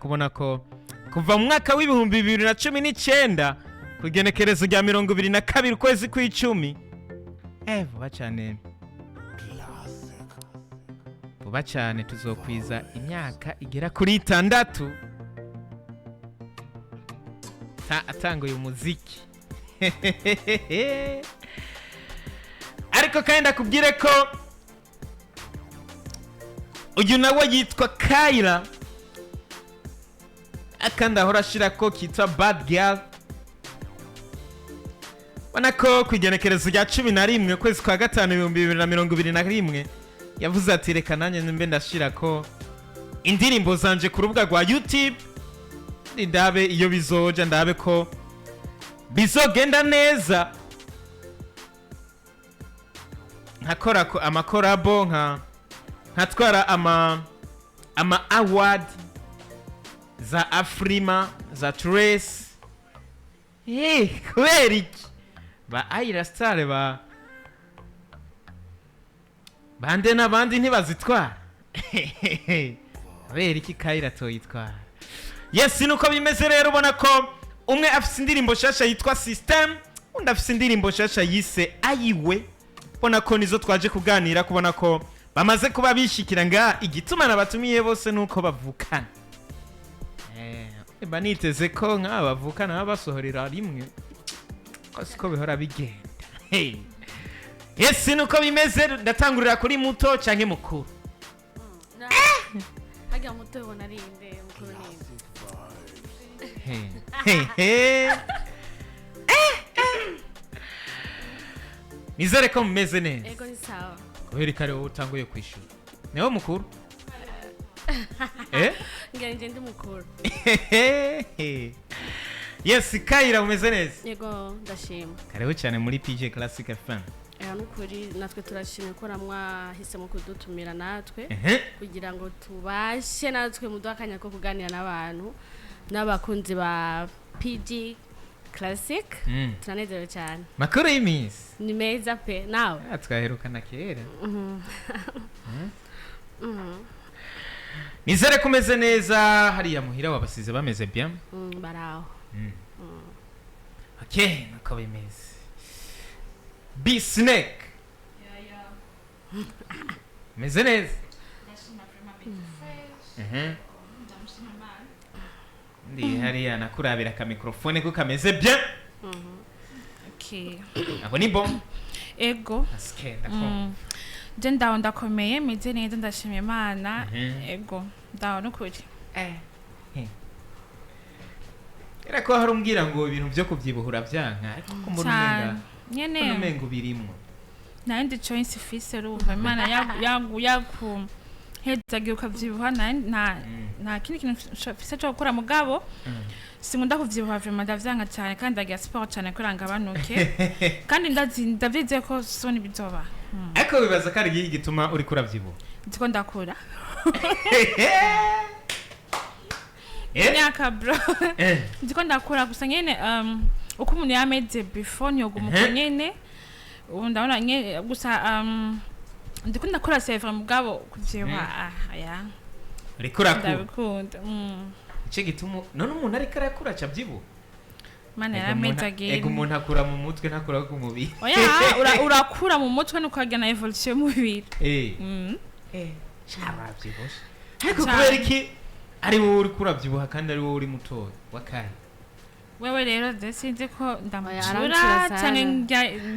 kubona ko kuva mu mwaka w'ibihumbi 2019 kugenekerezo rya 22 ukwezi kw'icumi vuba cyane tuzokwiza imyaka igera kuri 6 atanguye umuziki ariko kandi ndakubwire ko uyu nawe yitwa Kayira akandi ahora ashira ko kitwa Bad Girl bana ko kwigenekerezo rya 11 kwezi kwa gatanu 2021 yavuze ati reka nanjye mbe ndashira ko indirimbo zanje ku rubuga rwa YouTube ndabe iyo bizoja ndabe ko bizogenda neza nkakora ko amakorabo nkatwara ama award za Afrima za Trace kubera iki ba Ayra Star bande n'abandi ntibazitwara kubera iki Kayira toyitwara. Yes, nuko bimeze rero ubona ko umwe afise indirimbo shasha yitwa System undi afise indirimbo shasha yise Ayiwe ubona ko nizo twaje kuganira kubona ko bamaze kuba bishikira nga igituma nabatumiye bose nuko bavukana baniteze ko nka bavukana basohorera rimwe ko bihora bigenda. Yes, nuko bimeze ndatangurira kuri muto canke mukuru. Haga muto ubona ari inde mukuru ninde. Nizere ko mumeze neza. Ego ni sawa. Kubera kare wowe utanguye kwishura. Neho mukuru? Ngende ndi mukuru. Yes, Kayira umeze neza. Yego ndashima. Karibu cyane muri PJ Classic FM. Nukuri natwe turashimye ko namwahisemo kudutumira natwe kugira ngo tubashe natwe mudakanya ko kuganira n'abantu n'abakunzi ba PG Classic. Tunanezerewe cyane. Makuru y'imisi ni meza pe nawe. Twaherukana kera. Nizere kumeze neza hariya muhira wabasize bameze bien. Baraho. Okay, nuko bimeze. Be Snake. Meze neza. Ndi hariya nakurabira ka microphone ko kameze bien. Okay. Abo ni bon. Ego. Askenda ko. Jenda ndakomeye meze neza ndashimye Imana. Ego. Ndaho nukuri. Era ko harumbwira ngo ibintu byo kubyibuhura byanka ariko ko muri menga. Nyene. Numengo birimo. Nandi choice fise rumva Imana yaku hezagiye ukavyibuha na kindi kintu fise cyo gukora mugabo sinkunda kuvyibuha vraiment ndavyanga cyane kandi ndagira sport cyane kuranga abanuke kandi ndavyize ko soni bizoba. Ariko bibaza kari gihe gituma uri kuravyibuha. Ndiko ndakura. Nyaka bro. Ndiko ndakura gusa nyene uko umuntu yameze before nyoguma uko nyene ndabona nyene gusa ndiko ndakora sevre mugabo kuvyibuha aya rikura ku ndabikunda. Ice gituma none umuntu ari karakura cyabyibuha. Mana yarameze again. Ego umuntu akura mu mutwe ntakura ku mubiri. Oya urakura mu mutwe nukagena evolution mu mubiri. Cyabyibuha. Ariko kubera iki ari wowe uri kurabyibuha kandi ari wowe uri muto wakaye. Wewe rero desinze ko ndamujura cyane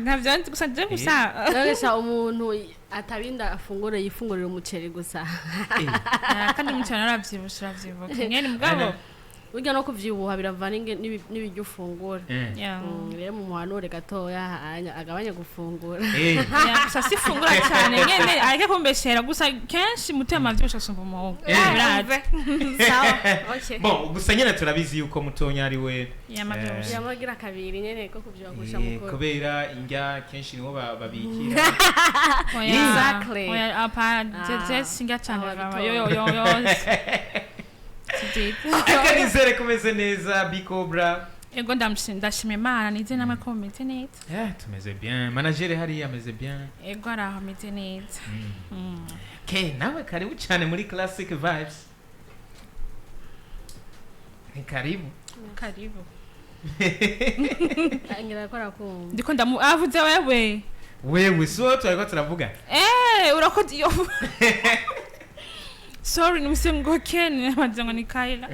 ntavyandi gusa je gusa Nagesa umuntu atabinda afungure yifungurira umuceri gusa. Kandi umuceri aravyibusha nyene mugabo burya no kuvyibuha biravana n'ibiryo ufungura. Rero mu muhanure gatoya agabanya gufungura. Gusa sifungura cyane nyene areke kumbeshera gusa kenshi mutema vyosha sumba umuhogo. Biraze. Sawa. Okay. Bon, gusa nyene turabizi yuko mutonya ari we. Yamagira kabiri nyene ko kuvyagusha mukoro. Kubera indya kenshi niho babikira. Exactly. Oya apa je singa cyane baba yo. Akanizere kumeze neza Bicobra. Ego ndashimye Imana nize namwe ko meze neza. Tumeze bien. Manager hari ameze bien. Ego araho meze neza. Okay, nawe karibu cyane muri Classic Vibes. karibu karibu ngira ko rakumva ndiko avuze wewe so twariko turavuga urakoze iyo sorry nimse ngo Ken amajango ni Kayla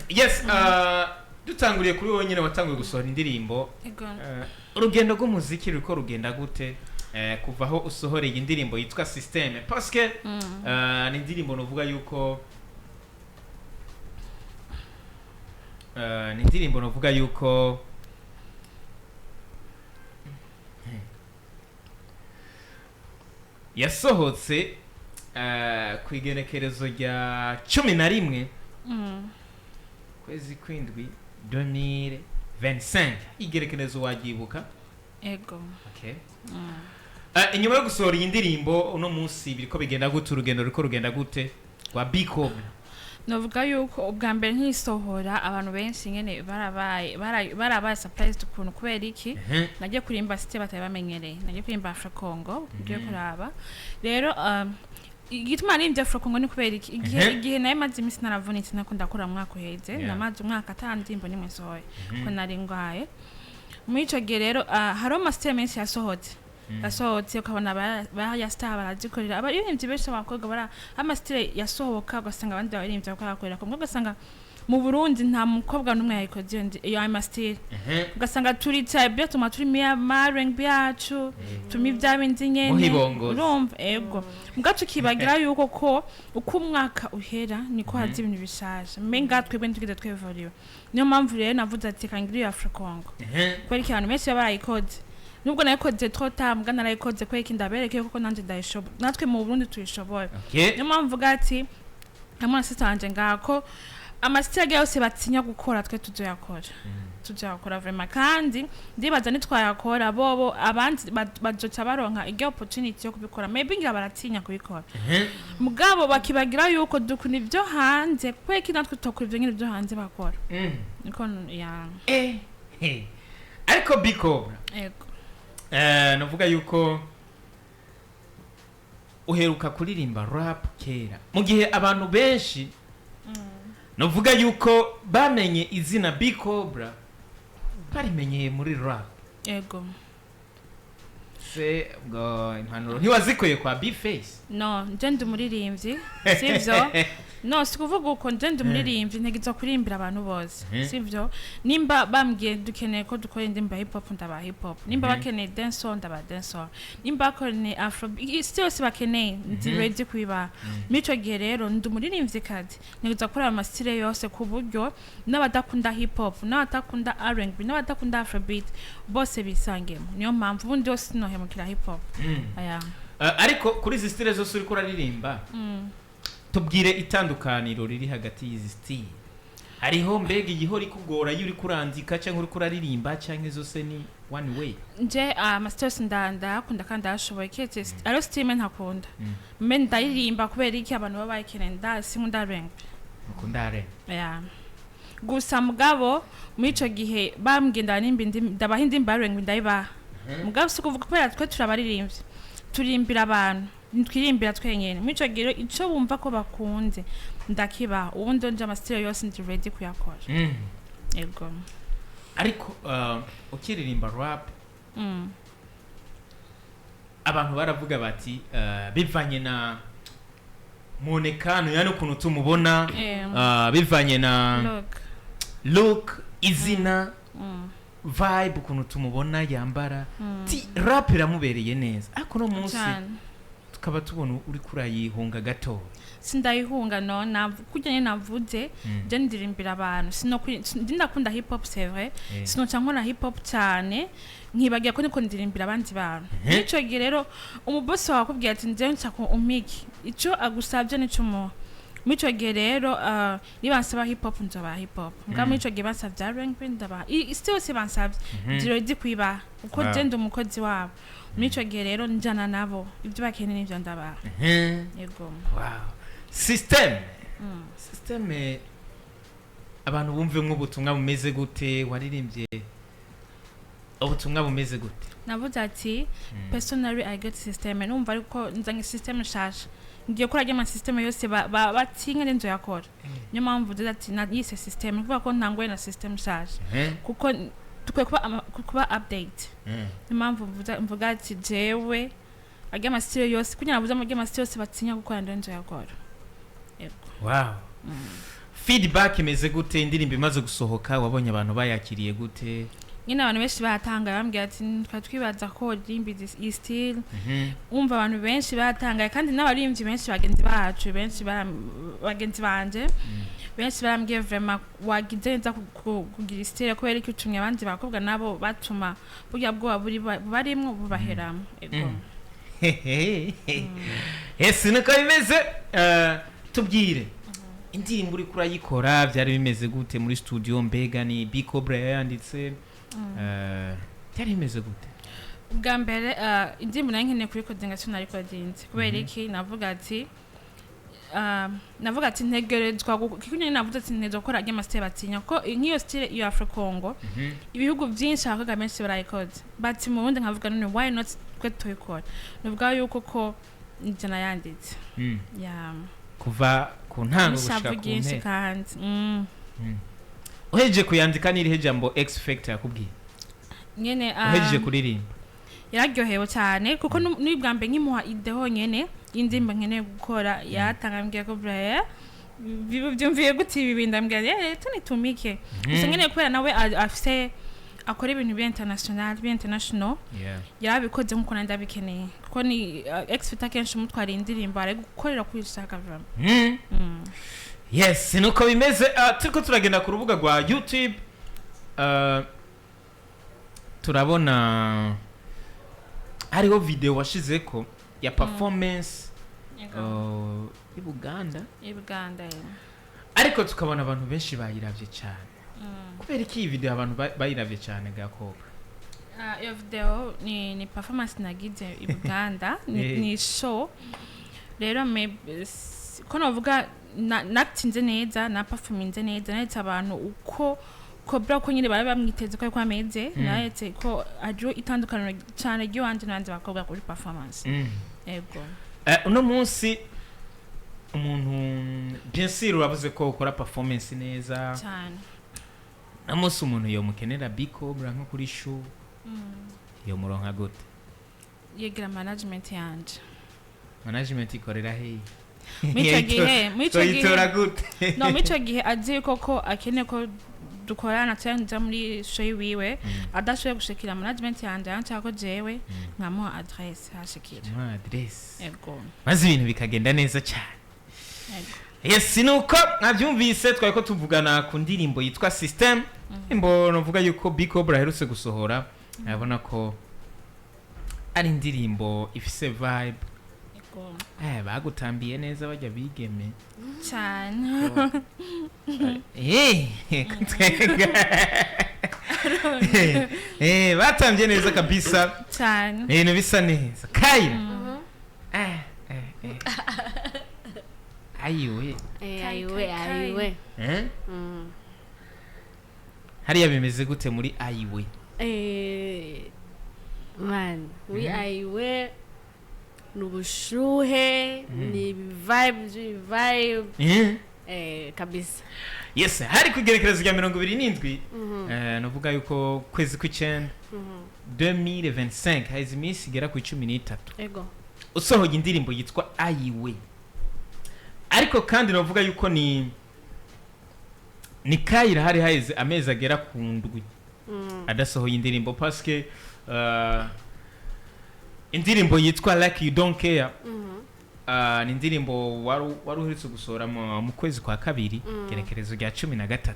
yes dutanguriye kuri wowe nyine watanguye gusohora indirimbo ego urugendo rw'umuziki ruko rugenda gute kuva aho usohoreye indirimbo yitwa System parce que ni indirimbo novuga yuko ni indirimbo novuga yuko yasohotse ku igenekerezo rya 11 kwezi kwindwi 2025 igerekerezo wagibuka ego okay inyuma yo gusohora iyi ndirimbo uno munsi biriko bigenda gute urugendo ruriko rugenda gute rwa Biko novuga yuko ubwa mbere nkisohora abantu benshi nyene barabaye surprised ukuntu kubera iki nagiye kurimba site batari bamenyereye nagiye kurimba Afro Congo ngiye kuraba rero igituma nimvye Afro Congo ni kubera iki igihe naye maze imisi naravunitse nakunda kora mwaka uheze namaze umwaka atandimbo nimwe sohoye ko nari ngwaye muri ico gihe rero haro master menshi yasohotse ukabona ya star barazikorera abaririmbyi benshi abakobwa bara amasitire yasohoka ugasanga abandi baririmbyi bakakorera kumwe ugasanga mu Burundi nta mukobwa n'umwe yayikoze iyo amasitire ugasanga turitsa byo tuma turi mareng byacu tumi byabindi nyene urumva ego mugacu kibagira yuko ko uko umwaka uhera niko hazi ibintu bishaje menga twebwe ndigeze twevoriwe niyo mpamvu rero navuze ati kangiri ya Afro Congo kweri cyane menshi barayikoze nubwo nayikoze twotambwa narayikoze kweki ndabereke kuko nanje ndayishobo natwe mu Burundi tuyishoboye niyo mpamvu gati namwe sister wanje ngako amasitege yose batinya gukora twe tuzoyakora vraiment kandi ndibaza nitwayakora bobo abandi bazoca baronka iyo opportunity yo kubikora maybe ngira baratinya kubikora mugabo bakibagira yuko dukuna ibyo hanze kweki natwe tutokora ibyo nyine byo hanze bakora niko ya ariko Biko navuga yuko uheruka kuririmba rap kera mu gihe abantu benshi navuga yuko bamenye izina Bikobra barimenyeye muri rap ego se ngo impanuro ntiwazikoye kwa B-Face no nje ndi umuririmbyi sivyo no sikuvuga uko nje ndi umuririmbyi ntegiza kurimbira abantu bose sivyo nimba bambwiye dukeneye ko dukora indirimbo hip hop ndaba hip hop nimba bakeneye dance ndaba dance nimba bakeneye afro yose bakeneye ndi ready kuiba mico gihe rero ndi umuririmbyi kandi ntegiza gukora amasitire yose ku buryo n'abadakunda hip hop n'abadakunda R&B n'abadakunda afrobeat bose bisangemo niyo mpamvu ubundi yose nohemukira hip hop aya ariko kuri izi style zose uri kuraririmba tubwire itandukaniro riri hagati y'izi style hariho mbega igihori kugora yuri kurandika cyangwa uri kuraririmba cyangwa zose ni one way nje masters ndanda kunda kandi ashoboye kete aro style ntakunda men ndaririmba kubera iki abantu baba bakeneye ndasi ndareng mukundare ya gusa mugabo muri ico gihe bambwenda nimbindi ndabahindi mbareng ndayiba mugabo sukuvuga kubera twe turabaririmbye turimbira abantu twirimbira twenyene muri ico gihe ico bumva ko bakunze ndakiba ubundi nje amasitire yose ndi ready kuyakora ego ariko ukiririmba rap abantu baravuga bati bivanye na monekano yani ukuntu tumubona bivanye na look izina vibe ukuntu tumubona yambara rap iramubereye neza ariko no munsi tukaba tubona uri kurayihunga gato sindayihunga no kujyanye navuze je ndirimbira abantu ndakunda hip hop c'est vrai sinoca nkora hip hop cyane nkibagiye ko niko ndirimbira abandi bantu nico gihe rero umubosi wawe akubwiye ati nje nshaka umiki ico agusabye nico mu mico gihe rero nibansaba hip hop nzoba hip hop ngamo ico gihe bansabye R&B ndaba still se bansabye diredi kwiba uko je ndi umukozi wabo mico gihe rero njana nabo ibyo bakeneye n'ibyo ndaba yego wow system abantu bumve nk'ubutumwa bumeze gute waririmbye ubutumwa bumeze gute navuze ati personally I get system numva ariko nzanye system shasha ngiye kora ama system yose batinga n'inzo yakora niyo mpamvu nziza ati yise system kuvuga ko ntangoye na system shaje kuko tukwe kuba update niyo mpamvu mvuga ati jewe ama stereo yose kugira nabuza ama stereo yose batinya gukora n'inzo yakora wow feedback imeze gute indirimbo imaze gusohoka wabonye abantu bayakiriye gute nyine abantu benshi batangaye bambwiye ati twibaza ko indirimbo is still umva abantu benshi batangaye kandi n'abaririmbyi benshi bagenzi bacu benshi bagenzi banje benshi barambwiye vraiment wagize nza kugira stereo ko yari kutumye abandi bakobwa nabo batuma burya bwo barimwe bubaheramo ego ese nuko bimeze tubwire indirimbo uri kurayikora byari bimeze gute muri studio mbega ni Bicobra yanditse byari bimeze gute ubwa mbere indirimbo nayo nkeneye kurikodinga cyo narikodinze kubera iki navuga ati ntegerezwa kuko navuze ati ntegerezwa gukora ama style batinya ko nk'iyo style ya Afro Congo ibihugu byinshi abakobwa benshi barayikoze but mu bundi nkavuga none why not twe tuyikora nuvuga yuko ko njye nayanditse kuva ku ntango gushika ku ntego kandi uhejeje kuyandika n'iri jambo X Factor yakubwiye nyene uhejeje kuririmba yararyohewe cyane kuko n'ibwa mbe nkimuha ideo nyene y'indimba nkeneye gukora yatangambye ko braya byumviye gute ibi ndambwiye tunitumike gusa nkeneye kubera nawe afise akora ibintu bi international yarabikoze nkuko nandabikeneye kuko ni X Factor kenshi umutwara indirimbo ari gukorera kwishaka vraiment yes nuko bimeze turiko turagenda ku rubuga rwa YouTube turabona hariho video washizeko ya performance i Uganda ariko tukabona abantu benshi bayiravye cyane kubera iki iyi video abantu bayiravye cyane gakobwa iyo video ni performance nagize i Uganda ni show rero ko navuga natinze neza na performance neza netse abantu uko Cobra ko nyine bari bamwiteze ko kwameze nayetse ko ajo itandukaniro cyane ry'wanje nande bakobwa kuri performance yego uno munsi umuntu bien sûr uravuze ko ukora performance neza cyane namusi umuntu yo mukenera Bicobra nko kuri show yo muronka gute yegira management yanje ikorera he mico gihe no mico gihe azi koko akene ko dukorana cyane muri show wiwe adashoye gushikira management yanje yanchako jewe nkamuha address hashikira address yego maze ibintu bikagenda neza cyane yego yes nuko nabyumvise twari ko tuvugana ku ndirimbo yitwa System imbo novuga yuko Bicobra herutse gusohora nabona ko ari indirimbo ifise vibe bagutambiye neza bajya bigeme cyane batambye neza kabisa cyane ibintu bisa neza Kayira ayiwe hariya bimeze gute muri ayiwe man ayiwe nubushuhe ni vibe kabisa yes hari kugerekereza rya 27 novuga yuko kwezi kw'icenda 2025 haize iminsi igera ku 13 ego usohoye indirimbo yitwa ayiwe ariko kandi novuga yuko ni Kayira hari haize amezi agera ku ndwi adasohoye indirimbo parce que indirimbo yitwa Like You Don't Care ni indirimbo wari uherutse gusohora mu kwezi kwa kabiri gerekerezo rya 13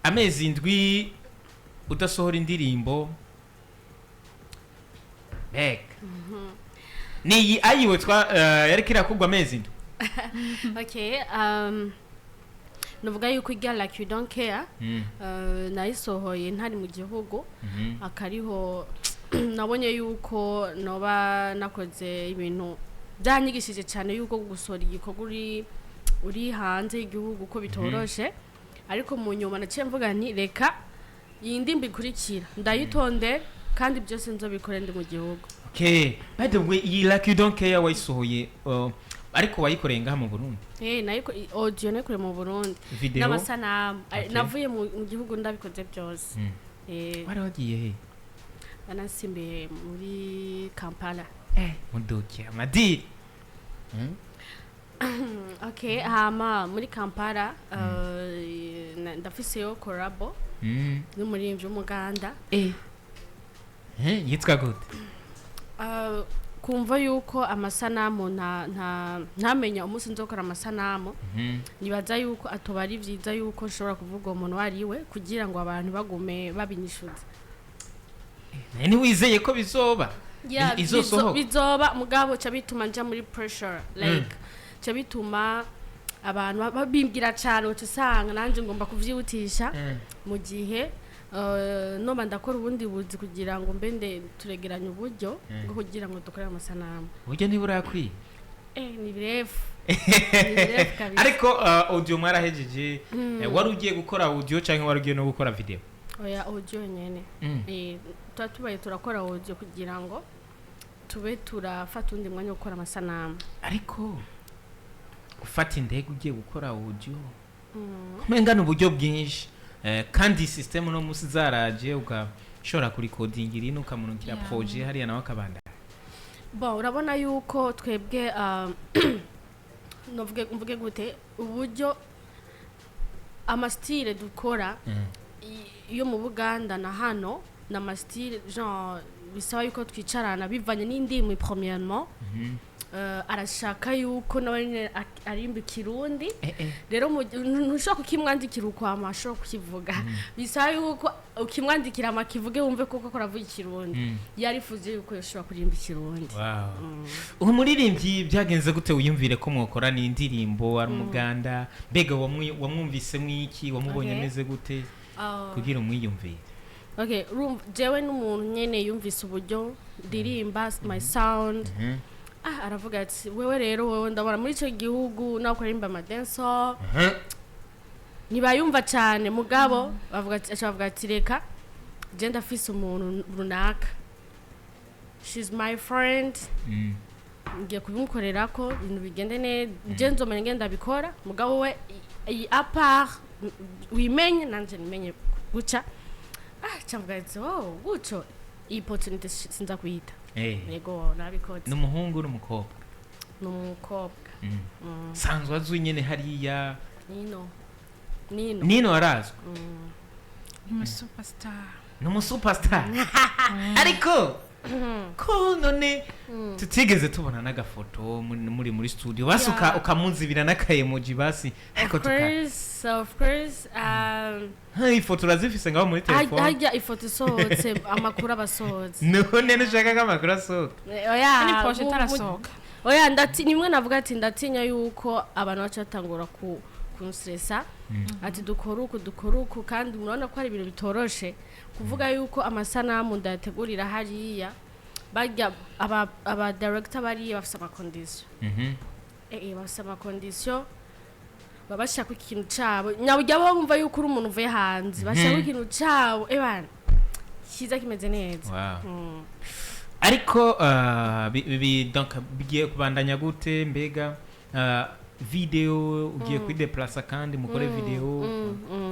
amezi indwi udasohora indirimbo bek ni ayiwe twa yari kirakugwa amezi indwi okay nuvuga yuko ijya Like You Don't Care nayisohoye ntari mu gihugu akariho nabonye yuko noba nakoze ibintu byanyigishije cyane yuko gusohora igikorwa uri hanze y'igihugu ko bitoroshe ariko mu nyuma naciye mvuga nti reka iyi ndimbi ikurikira ndayitonde kandi byose nzobikore ndi mu gihugu Okay, by the way, like you don't care wayisohoye ariko wayikoreye ngaha mu Burundi. Nayiko audio nekure mu Burundi. Video N'amasanamu navuye mu gihugu ndabikoze byose. Wari wagiye he? Anasimbiye muri Kampala. Mudoki amadi. Okay, hama muri Kampala ndafiseyo collabo n'umuririmbyi w'Umuganda. Yitwa gute? Kumva yuko amasanamu ntamenya umunsi nzokora amasanamu nibaza yuko atobari vyiza yuko nshobora kuvuga umuntu wariwe kugira ngo abantu bagume babinyishuza. Ni wizeye ko bizoba? Izosohoka bizoba mugabo ca bituma nja muri pressure like ca bituma abantu babimbwira cyane ucisanga nanje ngomba kuvyihutisha mu gihe no ndakora ubundi buzi kugira ngo mbende turegeranye uburyo bwo kugira ngo dukore amasanamu. Buryo ntiburakwiye? Ni birefu. Ariko audio mwarahejeje wari ugiye gukora audio cyangwa wari ugiye no gukora video? Oya audio nyene. Tubaye turakora audio kugira ngo tube turafata undi mwanya gukora amasanamu. Ariko ufata indege ugiye gukora audio mengana uburyo bwinshi kandi system no musi zaraje ugashobora kuri coding ino kamunukira projet hariya nawe akabanda. Bon urabona yuko twebwe mvuge gute uburyo amastyle dukora iyo mu Buganda na hano na mastyle genre bisaba yuko twicarana bivanye n'indimi premièrement arashaka yuko nawe arimba Kirundi rero ntushaka ukimwandikira uko amasho kukivuga bisaba yuko ukimwandikira amakivuge wumve koko akoravuga Kirundi yarifuze yuko yoshobora kurimba Kirundi. Umuririmbyi byagenze gute uyumvire ko mwokora ni indirimbo ari Umuganda mbega wamwumvise mwiki wamubonye meze gute kugira umwiyumvire? Okay, jewe n'umuntu nyene yumvise uburyo ndirimba my sound aravuga ati wewe rero wewe ndabona muri ico gihugu nawe kurimba amadenso nibayumva cyane mugabo bavuga ati reka je ndafise umuntu runaka she's my friend ngiye kubimukorera ko ibintu bigende neza je nzomenya ngenda bikora mugabo we apart wimenye nanje nimenye guca cyamvuga ati guco opportunity sinza kuyita. Yego nabikoze. Numuhungu n'umukobwa? N'umukobwa. Sanzwe azwi nyene hariya. Nino arazwe. Superstar. Ariko ko none tutigeze tubona n'agafoto muri studio basuka ukamunzibira n'aka emoji basi ariko of course ifoto razifise ngaho muri telefone hajya ifoto isohotse amakuru abasohotse none nshaka ko amakuru asohoka ni poche tarasohoka nimwe navuga ati ndatinya yuko abantu bacatangura kunstressa ati dukora uko kandi murabona ko ari ibintu bitoroshe kuvuga yuko amasanamu ndategurira hariya bajya aba director bari bafite ama condition bafite ama condition babashaka ikintu cabo nyabujya bo bumva yuko uri umuntu uvuye hanze bashaka ikintu cabo bana kiza kimeze neza. Ariko donc bigiye kubandanya gute mbega video ugiye kwideplace kandi mukore video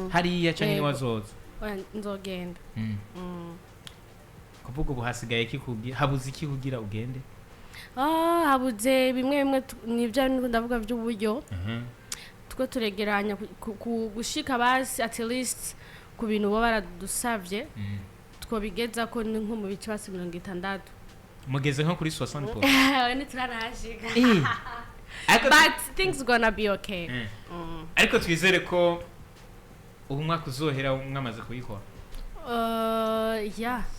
hariya cyane wazoza? Nzogenda. Kuvuga ubu hasigaye habuze iki kugira ugende? Habuze bimwe nibyo ndavuga by'uburyo two turegeranya gushika basi at least ku bintu bo baradusavye twobigeza ko nko mu bice basi 60 mugeze nko kuri 60%. Ni turanashika. But things gonna be okay. Ariko twizere ko ubu mwaka uzohera mwamaze kuyikora.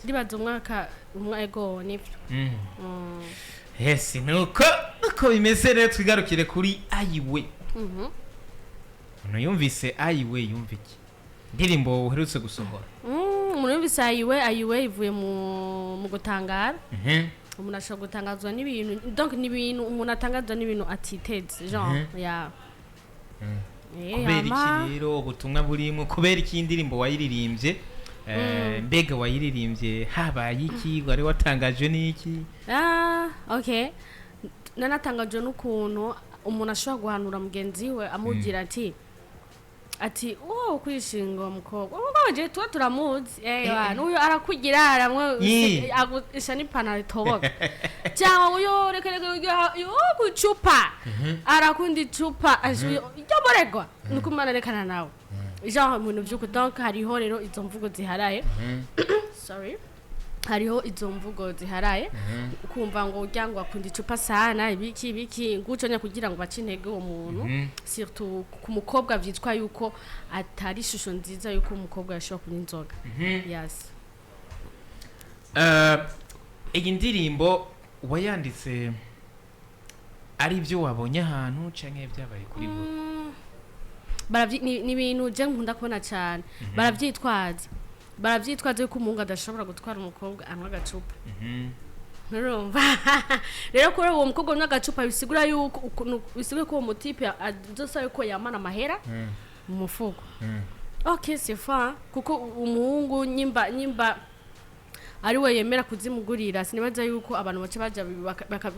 Ndibaza umwaka ego nivyo. Yes, nuko bimeze rero twigarukire kuri ayiwe. Yumvise ayiwe yumviki indirimbo uherutse gusohora? Umuntu yumvise ayiwe ivuye mu gutangara. Umuntu ashobora gutangazwa n'ibintu donc n'ibintu umuntu atangazwa n'ibintu atiteze genre kubera iki rero ubutumwa burimo kubera iki indirimbo wayiririmbye mbega wayiririmbye habaye iki wari watangajwe n'iki? Okay, nanatangajwe n'ukuntu umuntu ashobora guhanura mugenzi we amugira ati kwishinga umukobwa je tuba turamuzi n'uyu arakugira aramwe agusha n'ipantaro itoboka cyangwa uyu reka gucupa arakunda icupa yoboregwa nuko umwana rekana nawe ijambo mu bintu by'uko donc hariho rero izo mvugo ziharaye sorry hariho izo mvugo ziharaye ukumva ngo ujyangwa akunda icupa sana ibiki nguconya kugira ngo bace intege uwo muntu surtout ku mukobwa vyitwa yuko atari ishusho nziza yuko umukobwa yashobora kunywa inzoga. Yes. Iyi ndirimbo wayanditse ari ibyo wabonye ahantu canke byabaye kuri bo? Ni ibintu je nkunda kubona cyane baravyitwaza yuko umungu adashobora gutwara umukobwa anywa agacupa. Nurumva rero kuri uwo mukobwa anywa agacupa bisigura yuko ko uwo mutipe azosa yuko yamana amahera mu mufuko. Okay, c'est fa kuko umuhungu nyimba ari we yemera kuzimugurira sinibaza yuko abantu bace baja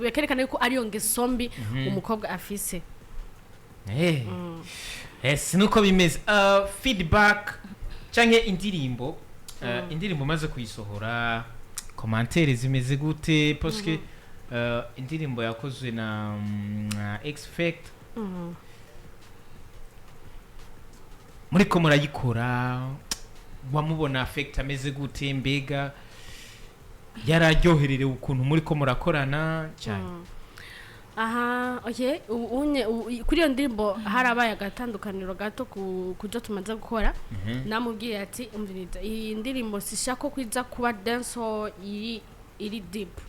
bakerekana yuko ari yo ngeso mbi umukobwa afise. Sinuko bimeze. Feedback canke indirimbo indirimbo maze kuyisohora commentaire zimeze gute parce que indirimbo yakozwe na Expect muri ko murayikora wamubona affect ameze gute mbega yararyoherere ukuntu muri ko murakorana cyane? Okay, kuri iyo ndirimbo harabaye agatandukaniro gato kujo tumaze gukora. Namubwiye ati umviriza iyi ndirimbo sishaka kwiza kuba dance iri deep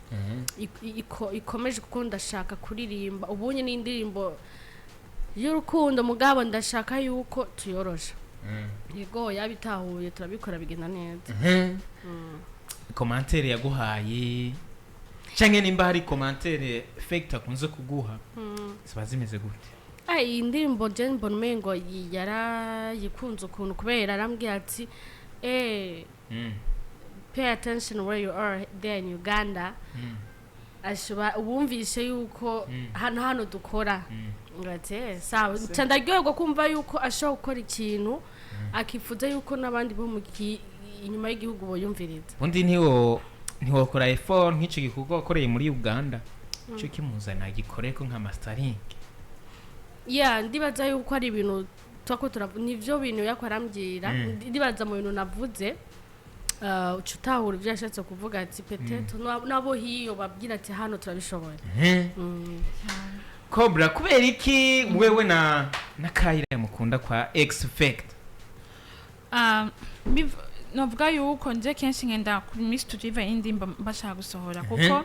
ikomeje kuko ndashaka kuririmba ubunye ni indirimbo y'urukundo mugabo ndashaka yuko tuyorosha. Yego yabitahuye turabikora bigenda neza. Commentaire yaguhaye canke nimba hari commentaire effect akunze kuguha ziba zimeze gute? Iyi ndirimbo je mbona umengo yarayikunze ukuntu kubera arambwira ati pay attention where you are there in Uganda. Ashuba ubumvishe yuko hano dukora ngate sawa candaryoherwa kumva yuko ashobora gukora ikintu akifuza yuko nabandi bo mu inyuma y'igihugu boyumviriza. Undi ntiwokora effort nk'icyo gikorwa wakoreye muri Uganda cyo kimuzana gikoreko nka mastering? Ndibaza yuko ari ibintu twako nivyo bintu yakwarambwira. Ndibaza mu bintu navuze ucutahura ibyo yashatse kuvuga ati peut-être nabo hiyo babwira ati hano turabishoboye. Cobra kubera iki wewe na Kayira mukunda kwa Expect? Novuga yuko nje kenshi ngenda kuri Miss Tujiva indimba bashaka gusohora kuko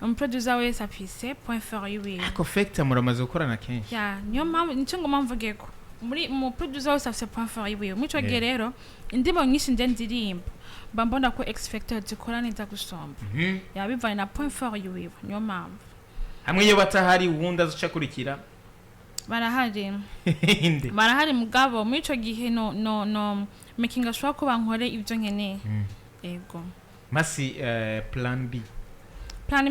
umuproducer wese afise point fort yiwe. Perfect muramaze gukorana kenshi. Niyo mpamvu nico ngoma mvuge ko muri mu producer wese afise point fort yiwe. Muco gerero indimbo nyinshi nje ndirimba mbona ko Expector zikorana neza gusomba. Bivanye na point fort yiwe. Niyo mpamvu hamwe iyo batahari uwundi azuca kurikira barahari mugabo muri ico gihe no making ashobora kuba nkore ibyo nkeneye. Ego masi plan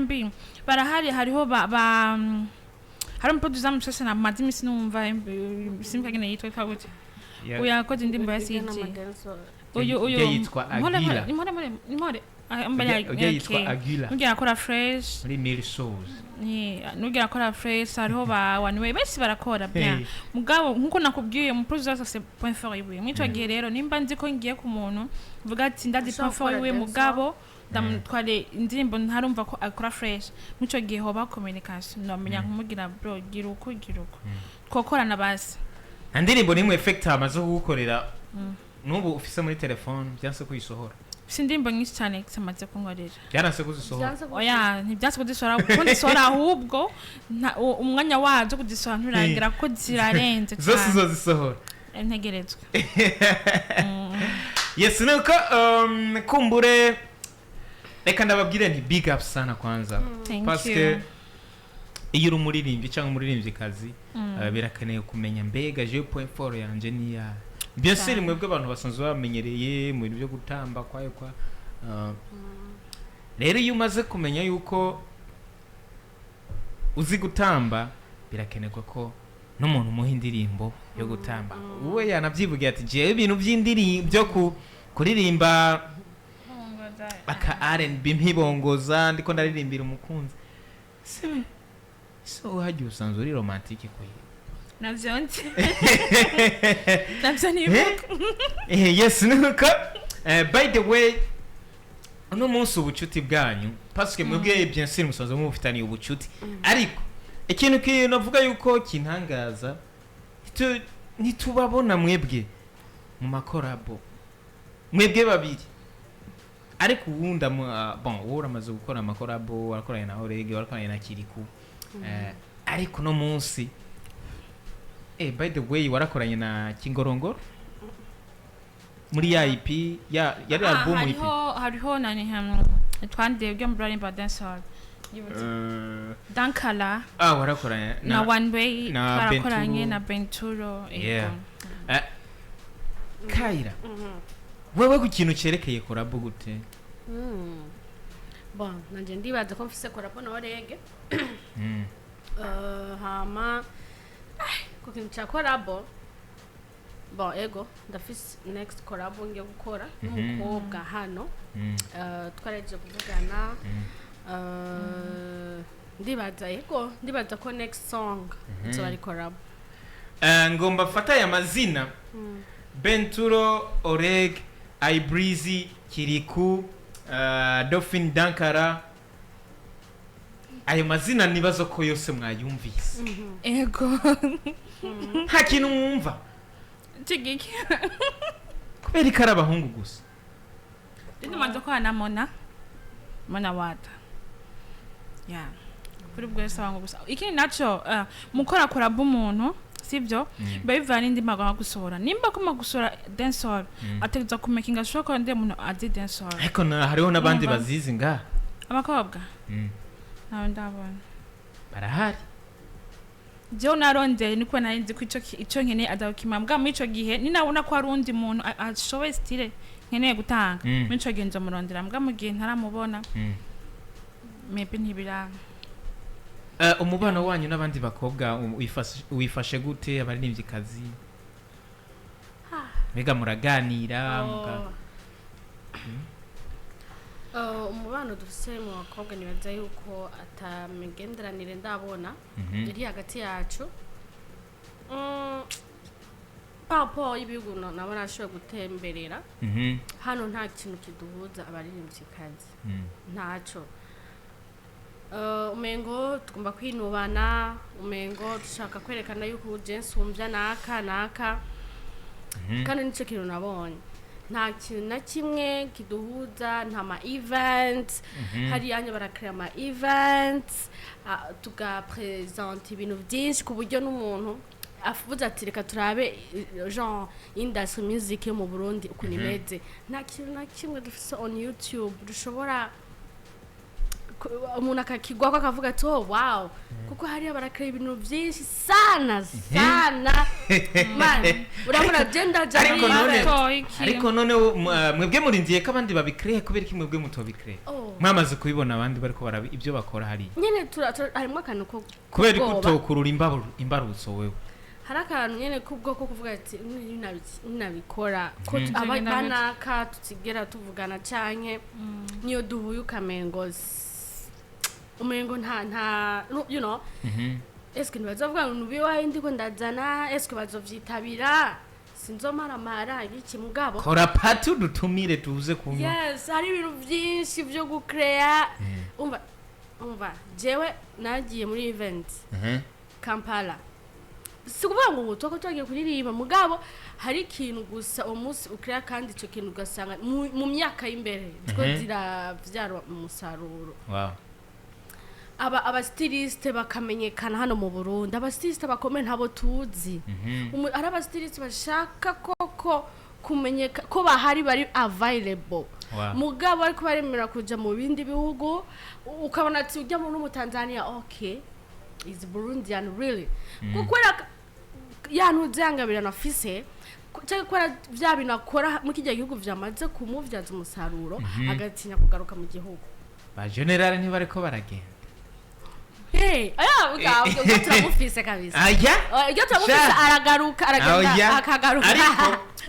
B barahari hariho hari umuproducer mushasha na madimi sinumva simukagene yitwa kwagute Yakoze indirimbo ya CG uyu yitwa Agila impore yitwa Agila nugira akora fresh muri Mil Shows nugira akora fresh hariho wanwe bese barakora bya mugabo nkuko nakubwiye mu producer se point fort yiwe mwico gihe rero nimba nzi ko ngiye ku muntu vuga ati ndazi point fort yiwe mugabo ndamutware indirimbo ntarumva ko akora fresh mwico gihe hoba communication no menya nkumugira bro gira uko twokorana basi indirimbo nimwe effect amaze gukorera nubu ufise muri telefone byanse kuyisohora Sindimbo nyinshi cyane kisamaze kunkorera. Byaranse kuzisohora. Ntibyase kuzisohora kuko ndisora ahubwo umwanya wazo kuzisohora nturangira ko zirarenze cyane. Zose zozisohora. Ntegerezwe. Yes nuko kumbure reka ndababwire nti big up sana kwanza. Parce que iyo uri umuririmbyi cyangwa umuririmbyikazi birakeneye kumenya mbega je point fort yanje ni ya bien sûr mwebwe abantu basanzwe bamenyereye mu bintu byo gutamba kwa rero iyo umaze kumenya yuko uzi gutamba birakenerwa ko n'umuntu muha indirimbo yo gutamba uwe yanavyivugiye ati jewe ibintu by'indirimbo byo kuririmba aka R&B mpibongoza ndiko ndaririmbira umukunzi so hagiye usanzwe uri romantique ko navyo nibuka yes nuko by the way uno munsi ubucuti bwanyu parce que mwebwe bien sûr musanzwe mufitaniye ubucuti ariko ikintu navuga yuko kintangaza ntitubabona mwebwe mu makorabo mwebwe babiri ariko uwunda bon uramaze gukora amakorabo warakoranye na Orege warakoranye na Kiriku ariko no munsi by the way warakoranye na Kingorongoro muri ya EP yari album EP hariho nani twandeye byo muri Brand Dancehall Dankala warakoranye na One Way warakoranye na Benturo Kaira wewe ku kintu cerekeye korabo gute bon nanje ndibaza ko mfise korabo na Orege hama ku kintu cha korabo bon ego ndafise next korabo ngiye gukora n'umukobwa hano twaraje kuvugana ndibaza ko next song so ari korabo ngomba fata ya mazina Benturo Oreg Ibreezy Kiriku Dolphin Dankara ayo mazina nibazo ko yose mwayumvise ego nta kintu mwumva tigiki kubera ikara abahungu gusa ndimanze ko anamona mana wata kuri bwo sawa ngo gusa ikindi naco mukora korabo umuntu sibyo bivana indi magana gusohora nimba kuma gusohora dancehall ategeza kumakinga shoko nde muntu adi dancehall ariko hariho nabandi bazizi nga abakobwa nawe ndabona barahari je naronde niko narinzi ko ico nkene adakimambwa mu ico gihe ninabona ko arundi muntu ashowe style nkene gutanga mu ico gihe nzomurondera mbwa mu gihe ntaramubona maybe ntibiranga umubano wanyu n'abandi bakobwa wifashe gute abaririmbyi kazi mbega muraganira umubano dufise mu bakobwa nibaza yuko atamigenderanire ndabona iri hagati yacu papo ibihugu nabona ashoboye gutemberera hano nta kintu kiduhuza abaririmbyi kazi ntaco umengo tugomba kwinubana umengo dushaka kwerekana yuko Jensi umvya naka kandi nico kintu nabonye nta kintu na kimwe kiduhuza nta ma events hari yanya barakrea ama events tugapresenta ibintu byinshi ku buryo n'umuntu afuza ati reka turabe genre industry music yo mu Burundi uko nimeze nta kintu na kimwe dufise on YouTube dushobora umuntu akakigwa ko akavuga ati oh wow kuko hari barakora ibintu byinshi sana man urabona gender ariko none mwebwe murindiye ko abandi babikrehe kubera iki mwebwe mutobikrehe mwamaze kubibona abandi bariko barabi ibyo bakora hari nyene harimo akantu ko kubera ko utokurura imbarutso wewe hari akantu nyene kubwo ko kuvuga ati nabikora ko abanaka tutigera tuvugana canke niyo duhuye ukamengozi umengo nta you know eske nibazovuga ngo nubiwa ndiko ndazana eske bazovyitabira sinzomaramara iki mugabo kora patu dutumire tuze kunywa yes hari ibintu byinshi byo gukrea umva jewe nagiye muri event Kampala sikuvuga ngo utoko twagiye kuririmba mugabo hari ikintu gusa umunsi ukrea kandi ico kintu ugasanga mu myaka y'imbere tiko ziravyarwa umusaruro wow aba styliste bakamenyekana hano mu Burundi aba styliste bakomeye ntabo tuzi ari aba styliste bashaka koko kumenyeka ko bahari bari available mugabo ariko baremera kuja mu bindi bihugu ukabona ati ujya mu Tanzania okay is Burundian really kukwera yanuzangabira nafise cyangwa kora vya bintu akora mu kijya gihugu vyamaze kumuvyaza umusaruro agatinya kugaruka mu gihugu ba general ntibariko baragenda ubwo turamufise kabisa iyo turamufise aragenda akagaruka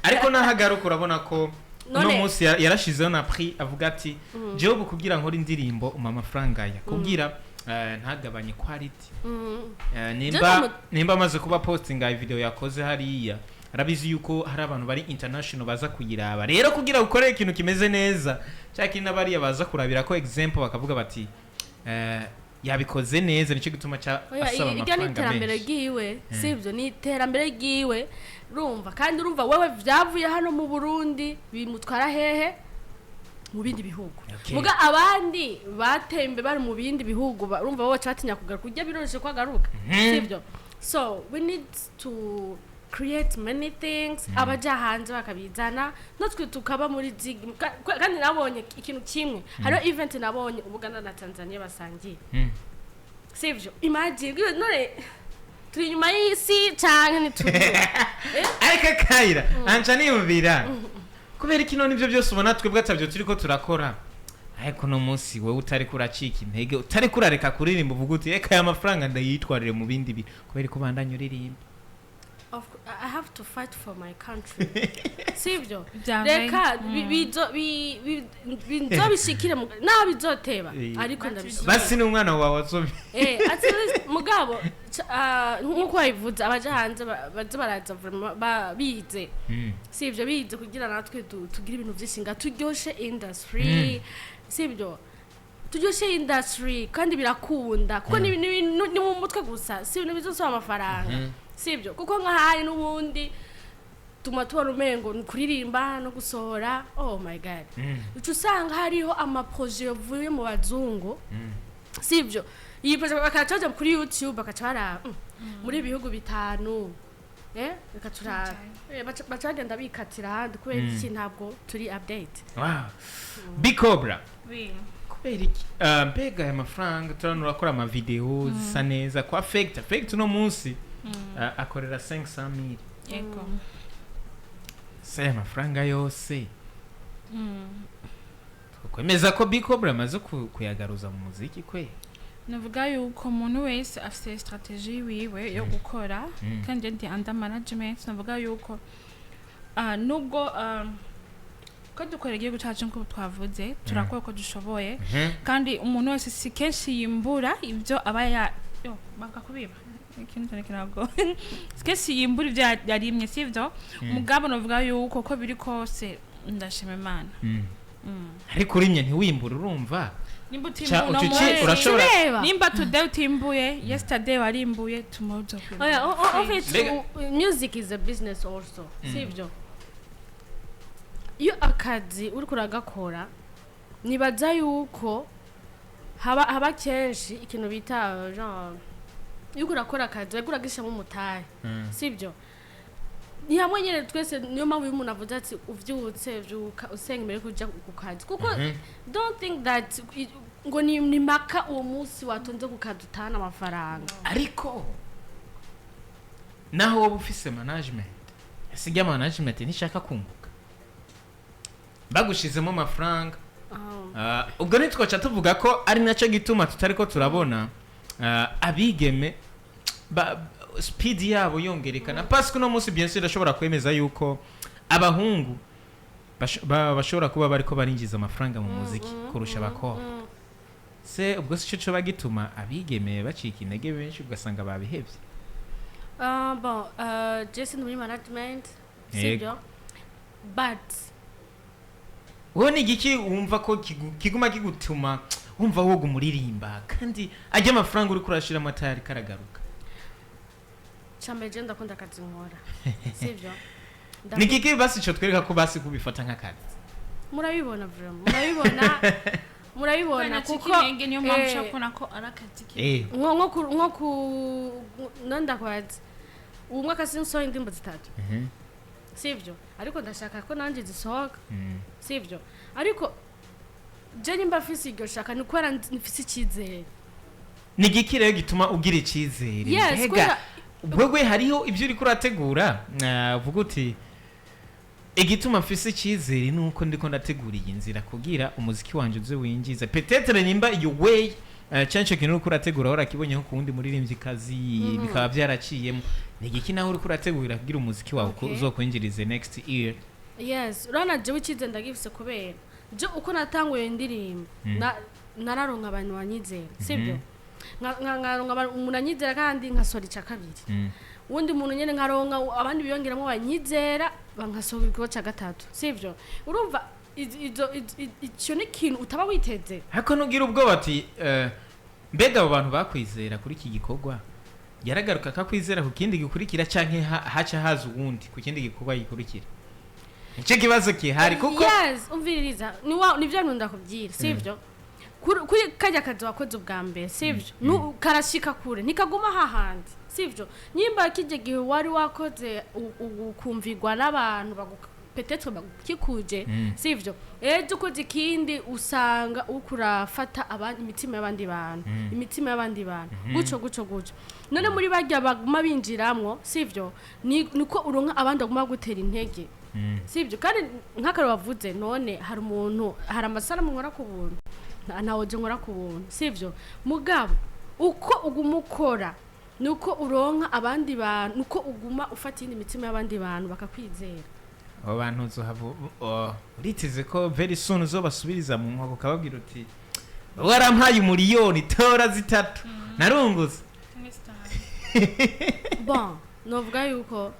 ariko nahagaruka urabona ko no munsi yarashizeho na prix avuga ati jewe kugira nkora indirimbo amafaranga ya kugira ntagabanye quality nimba amaze kuba postinga video yakoze hariya arabizi yuko hari abantu bari international baza kuyiraba rero kugira ukore ikintu kimeze neza cyaki n'abari baza kurabira ko example bakavuga bati yabikoze neza nicyo gituma asaba amafaranga menshi iterambere giwe sivyo ni iterambere giwe rumva kandi urumva wewe vyavuye hano mu Burundi bimutwara hehe mu bindi bihugu muga abandi batembe bari mu bindi bihugu urumva wowe cyatinya kugaruka ujya biroroshe ko agaruka sivyo so we need to create many things abaja hanze bakabizana natwe tukaba muri kandi nabonye ikintu kimwe hariho event nabonye Uganda na Tanzania basangiye sivyo imagine none turi nyuma y'isi canke nituri ariko kaira anja niyumvira kubera kino nivyo byose ubona twebwe atavyo turiko turakora ariko no munsi wewe utari kuracika intege utari kurareka kuririmba uvuga uti eka ya mafaranga ndayitwarire mu bindi bintu kubera ko bandanye uririmba I have to fight for my country. Sivyo. Reka bizobishikire naho bizoteba ariko ndabishaka. Basi ni umwana wawe azobi. At least mugabo nkuko wabivuze abaja hanze baze baraza bize. Sivyo bize kugira natwe tugira ibintu byishinga turyoshe industry. Sivyo. Turyoshe industry kandi birakunda kuko ni mu mutwe gusa si ibintu bizosaba amafaranga. Sibyo kuko nkahari nubundi tubona umengo kuririmba no gusohora oh my god usanga hariho ama projet yavuye mu bazungu sibyo iyi projet bakacaje kuri YouTube bakacara muri bihugu bitanu bakatura bacagenda bikatira handi kubera iki ntabwo turi update wow Bicobra kubera iki mbega ya mafaranga turanura akora ama video zisa neza kwa fake no munsi akorera 500,000 yego se amafaranga yose kwemeza ko Bicobra amaze kuyagaruza mu muziki kwe navuga yuko umuntu wese afite strategy wiwe yo gukora kandi ndi under management navuga yuko nubwo ko dukora igihe gutacu nko twavuze turakora ko dushoboye kandi umuntu wese si kenshi yimbura ibyo aba bakakubiba ikintu ntabwo skesi yimbura ibyo yarimye sivyo mugabo navuga yuko ko biri kose ndashima Imana ariko urimye ntiwimbura urumva nimba utimbuye urashobora nimba today utimbuye yesterday warimbuye tomorrow music is a business also sivyo iyo akazi uri kuragakora nibaza yuko haba kenshi ikintu bita genre yuko urakora akazi baguragisha mu mutahe sibyo ni hamwe nyene twese niyo mpamvu umuntu avuze ati uvyutse vyuka usenga imbere kuja ku kazi kuko don't think that ngo ni maka uwo munsi watonze ku kazi utana amafaranga ariko naho wowe ufise management asiga management nishaka kunguka bagushizemo amafaranga ubwo nitwoca tuvuga ko ari naco gituma tutariko turabona abigeme speed yabo yongerekana parce que no munsi bien sûr ashobora kwemeza yuko abahungu bashobora kuba bariko barinjiza amafaranga mu muziki kurusha abakobwa se ubwo cyo bagituma abigeme bacika intege benshi ugasanga babihevye bon Jason muri management sibyo but wowe ni igiki wumva ko kiguma kigutuma wumva woga umuririmba kandi ajya amafaranga uri kurashira amatari karagaruka chambe ndakunda akazi nkora sivyo nikiki basi cyo twereka ko basi kubifata nk'akazi murabibona vraiment murabibona kuko ingenge niyo mpamvu ushobora ko arakazi nko ku nanda kwazi umwe akasinso indimbo zitatu sivyo ariko ndashaka ko nanje zisohoka sivyo ariko je nimba fisi iryo shaka ni kwera nifisi ikizere ni igiki rero gituma ugira ikizere mbega wewe hariho ibyo uri kurategura vuga uti igituma mfise icyizere nuko ndiko ndategura iyi nzira kugira umuziki wanje uze winjiza peut-être nimba iyo way cyancho kintu uri kurategura ora kibonye nko kundi muririmbyi kazi bikaba byaraciyemo ni igiki naho uri kurategura kugira umuziki wawe uzokwinjirize next year. Yes, urana je wikize ndagifise kubera je uko natanguye indirimbo nararonka abantu banyizera sibyo nkaronka umuntu anyizera kandi nkasora ica kabiri undi muntu nyene nkaronka abandi biyongeramo banyizera bankasohora ikigo ca gatatu sibyo urumva icyo ni ikintu utaba witeze hako nugira ubwoba ati mbega abo bantu bakwizera kuri iki gikorwa yaragaruka akakwizera ku kindi gikurikira canke haca haza uwundi ku kindi gikorwa gikurikira icyo kibazo kihari kuko yes umviririza ni byo ndakubwira sibyo kuri kajya kazi wakoze ubwa mbere sibyo karashika kure ntikaguma hahandi sibyo nyimba kijye gihe wari wakoze ukumvirwa n'abantu peut-être bagukikuje sivyo ejo ukoze ikindi usanga ukurafata abandi imitima y'abandi bantu guco none muri bajya baguma binjiramwo sivyo niko uronka abandi baguma gutera intege sivyo kandi nk'akaro bavuze none hari amasara nkora ku buntu nawoje nkora ku buntu sivyo mugabo uko uguma ukora nuko uronka abandi bantu nuko uguma ufata indi mitima y'abandi bantu bakakwizera abo bantu uritize ko very soon uzobasubiriza mu nkoko kababwira uti warampaye umuriyoni tora zitatu narunguze bon novuga yuko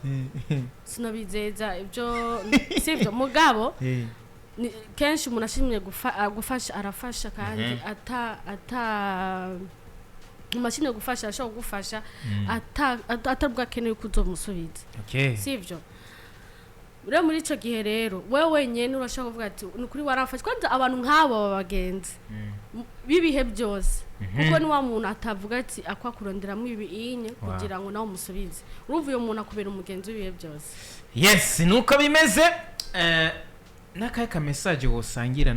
sinabizeza ibyo sivyo mugabo kenshi umuntu ashimye gufasha arafasha kandi umashine gufasha ashobora kugufasha atabwa keneye kuzomusubiza sivyo ure muri ico gihe rero wewe nyene urashaka kuvuga ati nukuri warafasha kwanza abantu nk'abo babagenzi bibihe byose kuko ni wa muntu atavuga ati akwakuronderamo ibinye kugira ngo nawe umusubize urumva uyo muntu akubera umugenzi w'ibihe byose yes nuko bimeze nakaye ka message wosangira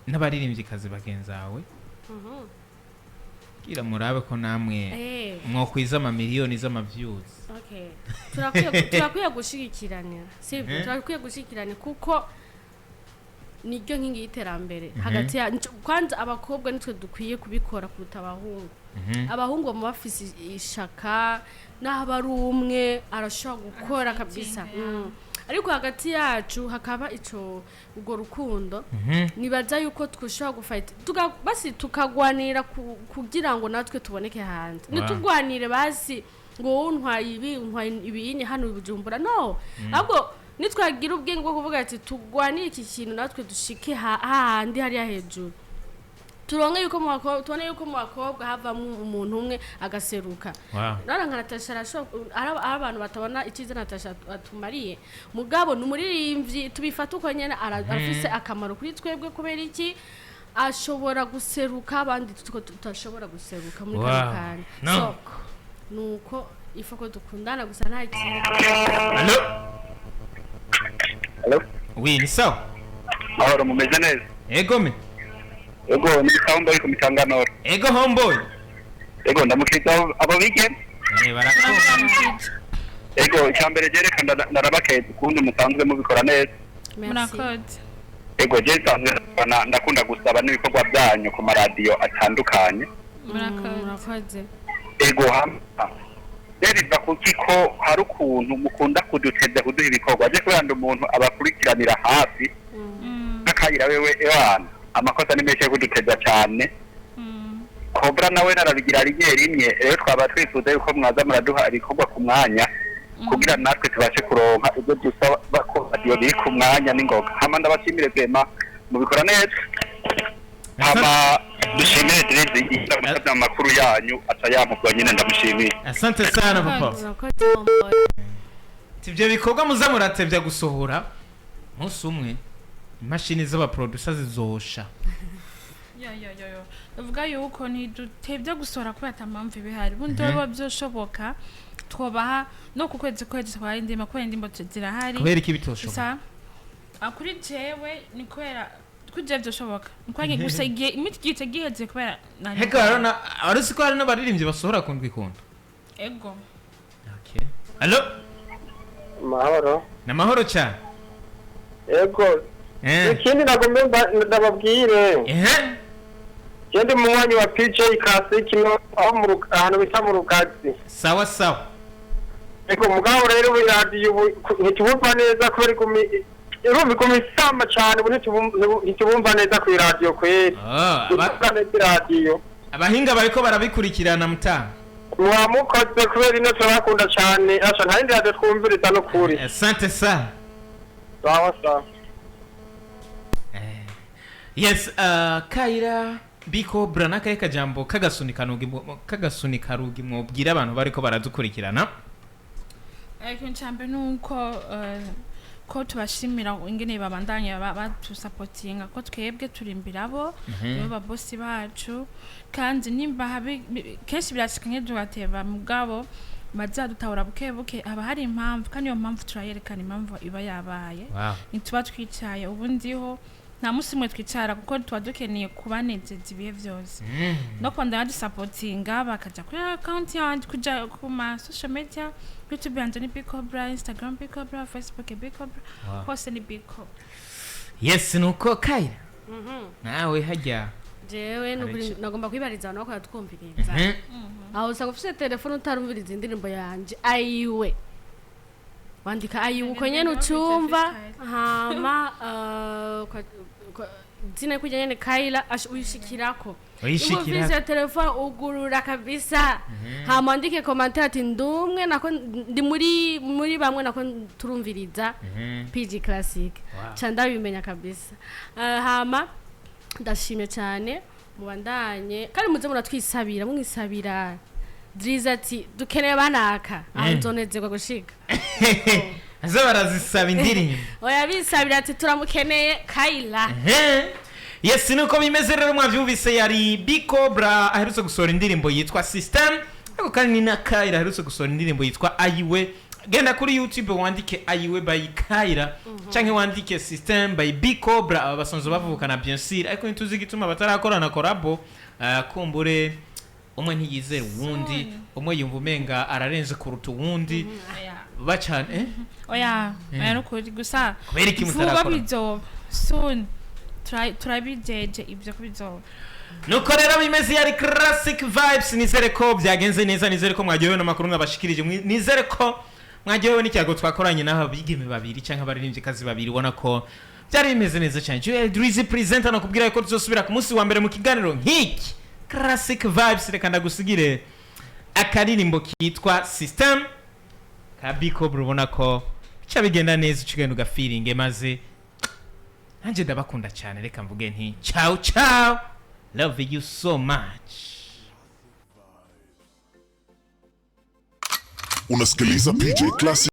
n'abaririmbyi kazi bagenzawe kira murabe ko namwe mwokwiza ama miliyoni z'amaviews. Okay, turakwiye gushigikirana sibyo turakwiye gushigikirana kuko niryo nkingi y'iterambere hagati ya kwanza abakobwa nitwe dukwiye kubikora kuruta abahungu abahungu mu bafise ishaka n'abari umwe arashobora gukora kabisa ariko hagati yacu hakaba ico ugo rukundo nibaza yuko twushobora gufight basi tukagwanira kugira ngo natwe tuboneke hanze nitugwanire basi ngo untwaye ibi hano Bujumbura no ahubwo nitwagira ubwenge bwo kuvuga ati tugwanire iki kintu natwe dushike hahandi hariya hejuru turonke yuko tubone yuko mu bakobwa havamo umuntu umwe agaseruka nara nka Natacha abantu batabona ikiza Natacha atumariye mugabo numuririmbyi tubifata uko nyene arafise akamaro kuri twebwe kubera iki ashobora guseruka abandi tutashobora guseruka muri karakani so nuko ifoko dukundana gusa nta kintu. Hello oui ni sawa ahora mumeze neza ego me ego ni homeboy ku mitangano ego homeboy ego ndamukita abo Mwigeme barakoze ego cyambere jerekana narabakeze kundi musanzwe mubikora neza murakoze ego je sanzwe ndakunda gusaba n'ibikorwa byanyu ku radio atandukanye murakoze ego Deriva kukiko hari ukuntu mukunda kuduteza kuduha ibikorwa aje kubanda umuntu abakurikiranira hafi akayira wewe ewana amakosa ni menshi kuduteza cyane Kobra nawe narabigira rimwe rero twaba twifuza yuko mwaza muraduha ibikorwa ku mwanya kugira natwe tubashe kuronka ibyo dusaba ko radio biri ku mwanya n'ingoga hama ndabashimire Vema mubikora neza hama dushimire Terezi indamutsa amakuru yanyu atayamugwa nyine ndamushimiye. Asante sana papa. Tibyo bikorwa muza muratevya gusohora munsi umwe imashini z'aba producers zizosha. Yo ndavuga yuko ni dutevya gusohora kubera atamamvu bihari bundi baba byoshoboka twobaha no kukwezi kwa indima kwa indimbo zirahari kubera iki bitoshoboka akuri jewe ni kwera kujya byoshoboka nkwanye gusa igihe imiti giheze kubera heka arona ariko hari n'abaririmbyi basohora kundwi kundi ego Okay. Allo? Mahoro. Namahoro cyane. Ego. Ikindi nagomba ndababwire. Yende mu mwanya wa PJ Classic no ahantu bita mu Rugazi. Sawa sawa. Ego mugabo rero radio ntitubumva neza kubera urumva kumisamba cyane ntitubumva neza ku radio kweri. Radio. Abahinga bariko barabikurikirana mutanga. Mwamukoze kubera ino turakunda cyane asha ntandi radio twumviriza no kuri. Asante sana. Sawa sawa. Yes, Kaira Biko Branaka kajambo kagasunika rugi mwobwira abantu bariko baradukurikirana. Ikintu cyambe nuko ko tubashimira ingene babandanya batusapotinga ko twebwe turimbira bo ba boss bacu kandi nimba kenshi birashikanye duhateba mugabo mazadutahura bukebuke aba hari impamvu kandi iyo mpamvu turayerekana impamvu iba yabaye nituba twicaye ubundiho nta musimwe twicara kuko tuba dukeneye kubanezeza ibihe byose no kwanda supportinga bakaja kuri account yanjye kuja ku ma social media YouTube yanjye ni Bicobra, Instagram Bicobra, Facebook Bicobra, hose ni Bicobra. Yes nuko Kaira nawe hajya jewe nagomba kwibariza abantu ko twumviriza aho usanga ufite telefone utarumviriza indirimbo yanje ayiwe wandika ayiwe uko nyene ucumva hama zine kujya nyene Kaila uyishikirako uyishikira telefone ugurura kabisa hama andike commentaire ati ndumwe nako ndi muri bamwe nako turumviriza PG Classic canda bimenya kabisa hama ndashimye cyane mubandanye kandi muze muratwisabira mwisabira Driza ati dukeneye banaka aho nzonezerwa gushika azo barazisaba indirimbo oya bisabira ati turamukeneye Kaila yes nuko bimeze rero mwavyumvise yari Bicobra aherutse gusohora indirimbo yitwa System ariko kandi na Kaila aherutse gusohora indirimbo yitwa Ayiwe genda kuri YouTube wandike Ayiwe by Kaila canke wandike System by Bicobra abasonzo bavukana bien sûr ariko nituzi gituma batarakorana collabo kumbure umwe ntiyizera uwundi umwe yumva umenga ararenze kuruta uwundi bacane oya nukuri gusa kubera iki mutarakora bizoba soon turabijeje ibyo kubizoba nuko rero bimeze yari Classic Vibes nizere ko byagenze neza nizere ko mwagiyewe n'amakuru mwabashikirije nizere ko mwagiyewe n'icyago twakoranye naho bigeme babiri canke abaririmbyi kazi babiri ubona ko byari bimeze neza cyane je Drizi presenter no kubwira ko tuzosubira ku munsi wa mbere mu kiganiro nk'iki Classic Vibes reka ndagusigire akaririmbo kitwa System ka Bicobra ubona ko bica bigenda neza ukigenda ugafiringe maze nanje ndabakunda cyane reka mvuge nti ciao ciao love you so much. Unasikiliza PJ Classic.